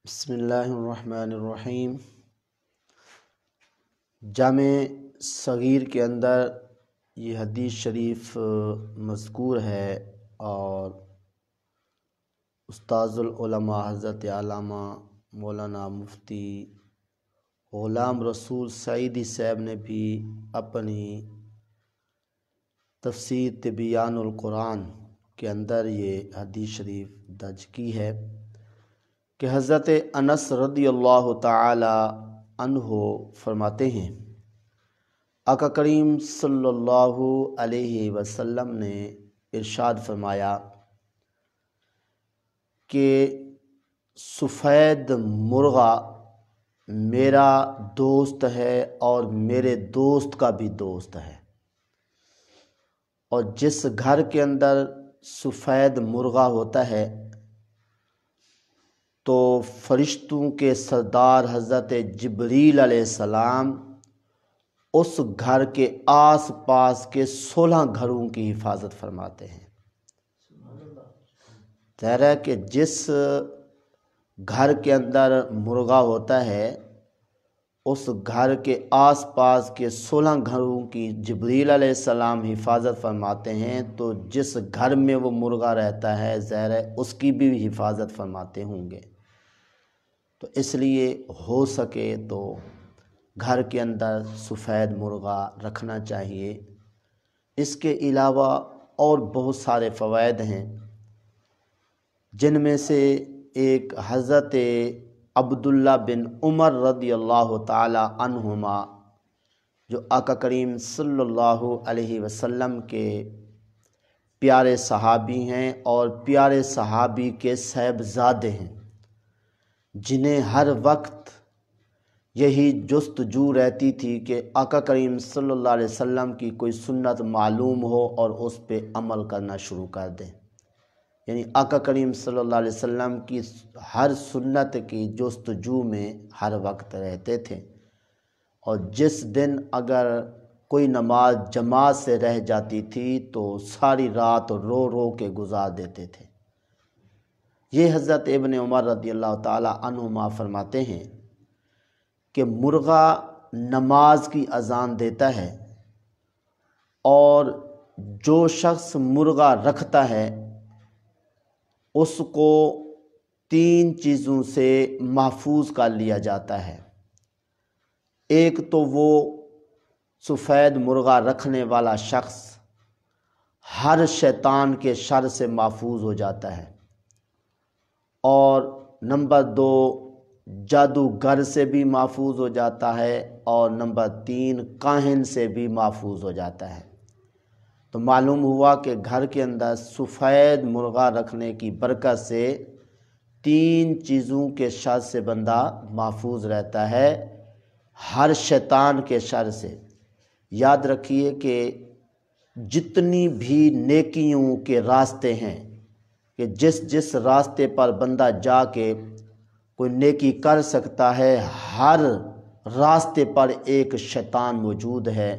بسم اللہ الرحمن الرحیم۔ جامع صغیر کے اندر یہ حدیث شریف مذکور ہے اور استاذ العلماء حضرت علامہ مولانا مفتی غلام رسول سعیدی صاحب نے بھی اپنی تفسیر تبیان القرآن کے اندر یہ حدیث شریف درج کی ہے کہ حضرت انس رضی اللہ تعالی عنہ فرماتے ہیں آقا کریم صلی اللہ علیہ وسلم نے ارشاد فرمایا کہ سفید مرغا میرا دوست ہے اور میرے دوست کا بھی دوست ہے، اور جس گھر کے اندر سفید مرغا ہوتا ہے تو فرشتوں کے سردار حضرت جبریل علیہ السلام اس گھر کے آس پاس کے 16 گھروں کی حفاظت فرماتے ہیں۔ ظاہر ہے کہ جس گھر کے اندر مرغا ہوتا ہے اس گھر کے آس پاس کے 16 گھروں کی جبریل علیہ السلام حفاظت فرماتے ہیں، تو جس گھر میں وہ مرغا رہتا ہے ظاہر ہے اس کی بھی حفاظت فرماتے ہوں گے۔ تو اس لیے ہو سکے تو گھر کے اندر سفید مرغا رکھنا چاہیے۔ اس کے علاوہ اور بہت سارے فوائد ہیں، جن میں سے ایک حضرت عبداللہ بن عمر رضی اللہ تعالی عنہما جو آقا کریم صلی اللہ علیہ وسلم کے پیارے صحابی ہیں اور پیارے صحابی کے صاحبزادے ہیں، جنہیں ہر وقت یہی جستجو رہتی تھی کہ آقا کریم صلی اللہ علیہ وسلم کی کوئی سنت معلوم ہو اور اس پہ عمل کرنا شروع کر دیں۔ یعنی آقا کریم صلی اللہ علیہ وسلم کی ہر سنت کی جستجو میں ہر وقت رہتے تھے، اور جس دن اگر کوئی نماز جماعت سے رہ جاتی تھی تو ساری رات رو رو کے گزار دیتے تھے۔ یہ حضرت ابن عمر رضی اللہ تعالی عنہما فرماتے ہیں کہ مرغا نماز کی اذان دیتا ہے، اور جو شخص مرغا رکھتا ہے اس کو 3 چیزوں سے محفوظ کر لیا جاتا ہے۔ ایک تو وہ سفید مرغا رکھنے والا شخص ہر شیطان کے شر سے محفوظ ہو جاتا ہے، اور نمبر 2 جادوگر سے بھی محفوظ ہو جاتا ہے، اور نمبر 3 کاہن سے بھی محفوظ ہو جاتا ہے۔ تو معلوم ہوا کہ گھر کے اندر سفید مرغا رکھنے کی برکت سے 3 چیزوں کے شر سے بندہ محفوظ رہتا ہے، ہر شیطان کے شر سے۔ یاد رکھیے کہ جتنی بھی نیکیوں کے راستے ہیں، کہ جس راستے پر بندہ جا کے کوئی نیکی کر سکتا ہے، ہر راستے پر ایک شیطان موجود ہے،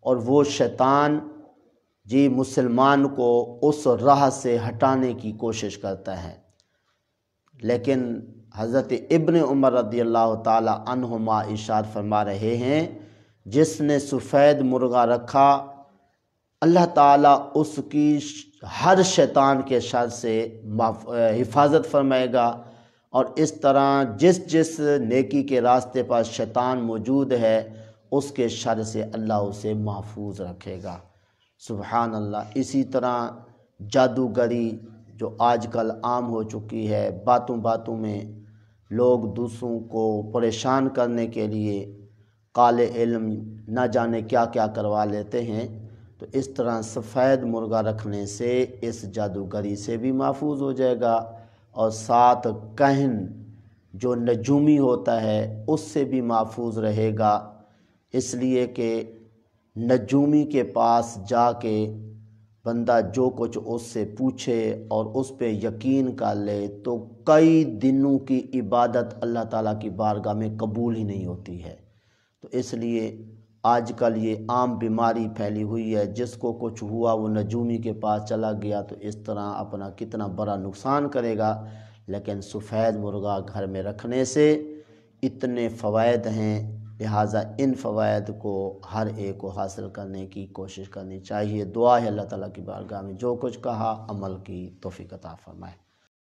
اور وہ شیطان مسلمان کو اس راہ سے ہٹانے کی کوشش کرتا ہے۔ لیکن حضرت ابن عمر رضی اللہ تعالی عنہما ارشاد فرما رہے ہیں جس نے سفید مرغا رکھا اللہ تعالیٰ اس کی ہر شیطان کے شر سے حفاظت فرمائے گا، اور اس طرح جس نیکی کے راستے پر شیطان موجود ہے اس کے شر سے اللہ اسے محفوظ رکھے گا۔ سبحان اللہ۔ اسی طرح جادوگری جو آج کل عام ہو چکی ہے، باتوں باتوں میں لوگ دوسروں کو پریشان کرنے کے لیے کالے علم نہ جانے کیا کیا کروا لیتے ہیں، تو اس طرح سفید مرغا رکھنے سے اس جادوگری سے بھی محفوظ ہو جائے گا، اور ساتھ کاہن جو نجومی ہوتا ہے اس سے بھی محفوظ رہے گا، اس لیے کہ نجومی کے پاس جا کے بندہ جو کچھ اس سے پوچھے اور اس پہ یقین کر لے تو کئی دنوں کی عبادت اللہ تعالیٰ کی بارگاہ میں قبول ہی نہیں ہوتی ہے۔ تو اس لیے آج کل یہ عام بیماری پھیلی ہوئی ہے، جس کو کچھ ہوا وہ نجومی کے پاس چلا گیا تو اس طرح اپنا کتنا بڑا نقصان کرے گا۔ لیکن سفید مرغا گھر میں رکھنے سے اتنے فوائد ہیں، لہٰذا ان فوائد کو ہر ایک کو حاصل کرنے کی کوشش کرنی چاہیے۔ دعا ہے اللہ تعالیٰ کی بارگاہ میں جو کچھ کہا عمل کی توفیق عطا فرمائے۔